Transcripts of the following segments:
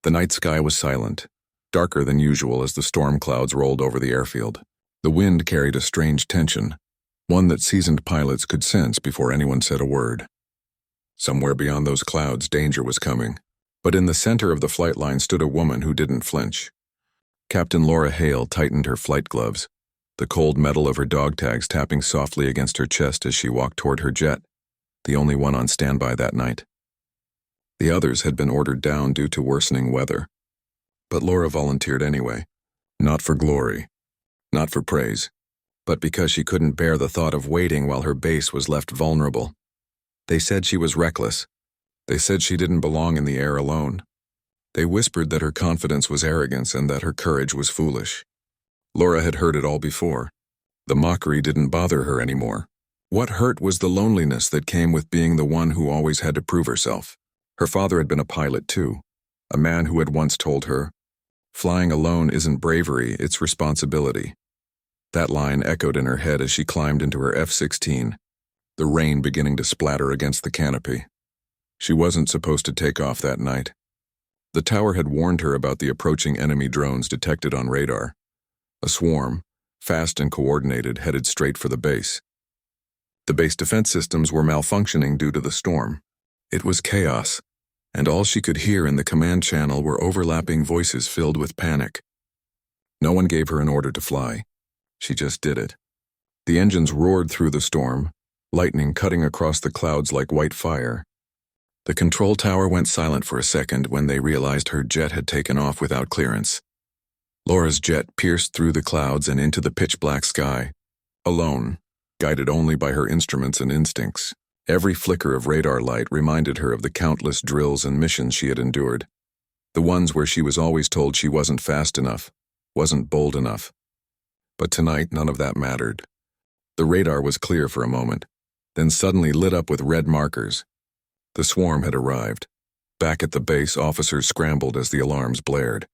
The night sky was silent, darker than usual as the storm clouds rolled over the airfield. The wind carried a strange tension, one that seasoned pilots could sense before anyone said a word. Somewhere beyond those clouds, danger was coming. But in the center of the flight line stood a woman who didn't flinch. Captain Laura Hale tightened her flight gloves, the cold metal of her dog tags tapping softly against her chest as she walked toward her jet, the only one on standby that night. The others had been ordered down due to worsening weather. But Laura volunteered anyway, not for glory, not for praise, but because she couldn't bear the thought of waiting while her base was left vulnerable. They said she was reckless. They said she didn't belong in the air alone. They whispered that her confidence was arrogance and that her courage was foolish. Laura had heard it all before. The mockery didn't bother her anymore. What hurt was the loneliness that came with being the one who always had to prove herself. Her father had been a pilot too, a man who had once told her, "Flying alone isn't bravery, it's responsibility." That line echoed in her head as she climbed into her F-16, the rain beginning to splatter against the canopy. She wasn't supposed to take off that night. The tower had warned her about the approaching enemy drones detected on radar. A swarm, fast and coordinated, headed straight for the base. The base defense systems were malfunctioning due to the storm. It was chaos, and all she could hear in the command channel were overlapping voices filled with panic. No one gave her an order to fly. She just did it. The engines roared through the storm, lightning cutting across the clouds like white fire. The control tower went silent for a second when they realized her jet had taken off without clearance. Laura's jet pierced through the clouds and into the pitch-black sky, alone, guided only by her instruments and instincts. Every flicker of radar light reminded her of the countless drills and missions she had endured, the ones where she was always told she wasn't fast enough, wasn't bold enough. But tonight, none of that mattered. The radar was clear for a moment, then suddenly lit up with red markers. The swarm had arrived. Back at the base, officers scrambled as the alarms blared.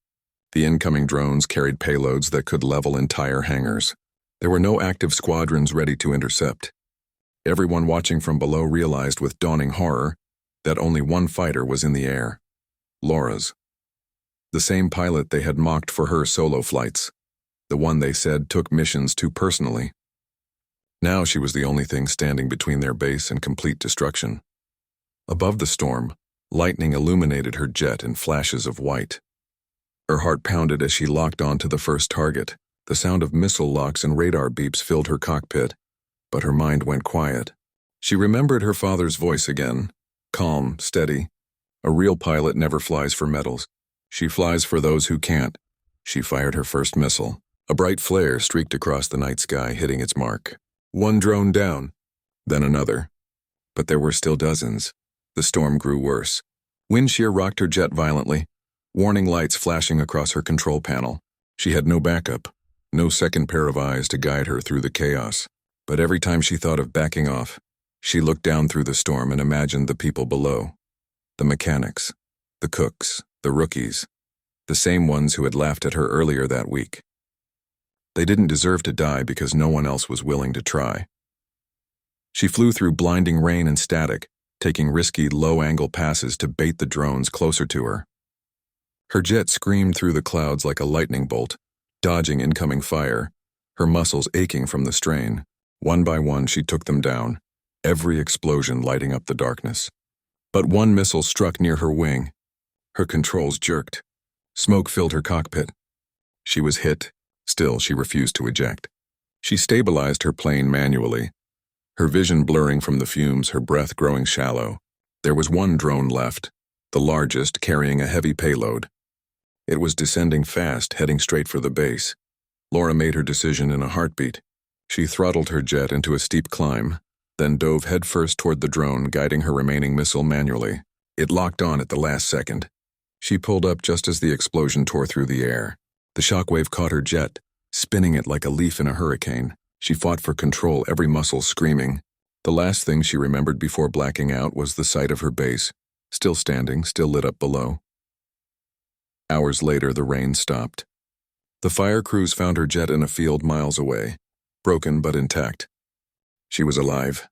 The incoming drones carried payloads that could level entire hangars. There were no active squadrons ready to intercept. Everyone watching from below realized with dawning horror that only one fighter was in the air. Laura's. The same pilot they had mocked for her solo flights. The one they said took missions too personally. Now she was the only thing standing between their base and complete destruction. Above the storm, lightning illuminated her jet in flashes of white. Her heart pounded as she locked onto the first target. The sound of missile locks and radar beeps filled her cockpit, but her mind went quiet. She remembered her father's voice again, calm, steady. A real pilot never flies for medals. She flies for those who can't. She fired her first missile. A bright flare streaked across the night sky, hitting its mark. One drone down, then another. But there were still dozens. The storm grew worse. Wind shear rocked her jet violently, warning lights flashing across her control panel. She had no backup, no second pair of eyes to guide her through the chaos. But every time she thought of backing off, she looked down through the storm and imagined the people below. The mechanics, the cooks, the rookies, the same ones who had laughed at her earlier that week. They didn't deserve to die because no one else was willing to try. She flew through blinding rain and static, taking risky, low-angle passes to bait the drones closer to her. Her jet screamed through the clouds like a lightning bolt, dodging incoming fire, her muscles aching from the strain. One by one, she took them down, every explosion lighting up the darkness. But one missile struck near her wing. Her controls jerked. Smoke filled her cockpit. She was hit. Still, she refused to eject. She stabilized her plane manually, her vision blurring from the fumes, her breath growing shallow. There was one drone left, the largest, carrying a heavy payload. It was descending fast, heading straight for the base. Laura made her decision in a heartbeat. She throttled her jet into a steep climb, then dove headfirst toward the drone, guiding her remaining missile manually. It locked on at the last second. She pulled up just as the explosion tore through the air. The shockwave caught her jet, spinning it like a leaf in a hurricane. She fought for control, every muscle screaming. The last thing she remembered before blacking out was the sight of her base, still standing, still lit up below. Hours later, the rain stopped. The fire crews found her jet in a field miles away, broken but intact. She was alive.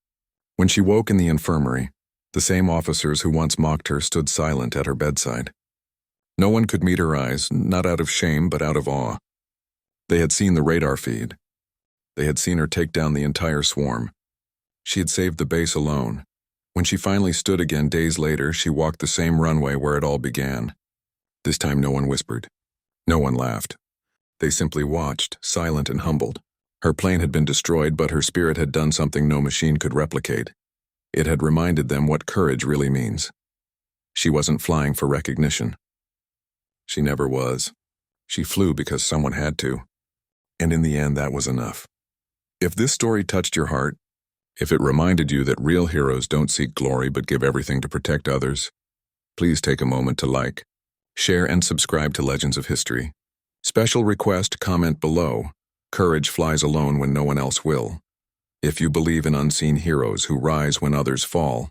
When she woke in the infirmary, the same officers who once mocked her stood silent at her bedside. No one could meet her eyes, not out of shame, but out of awe. They had seen the radar feed. They had seen her take down the entire swarm. She had saved the base alone. When she finally stood again days later, she walked the same runway where it all began. This time no one whispered. No one laughed. They simply watched, silent and humbled. Her plane had been destroyed, but her spirit had done something no machine could replicate. It had reminded them what courage really means. She wasn't flying for recognition. She never was. She flew because someone had to. And in the end, that was enough. If this story touched your heart, if it reminded you that real heroes don't seek glory but give everything to protect others, please take a moment to like, share, and subscribe to Legends of History. Special request, comment below. Courage flies alone when no one else will. If you believe in unseen heroes who rise when others fall,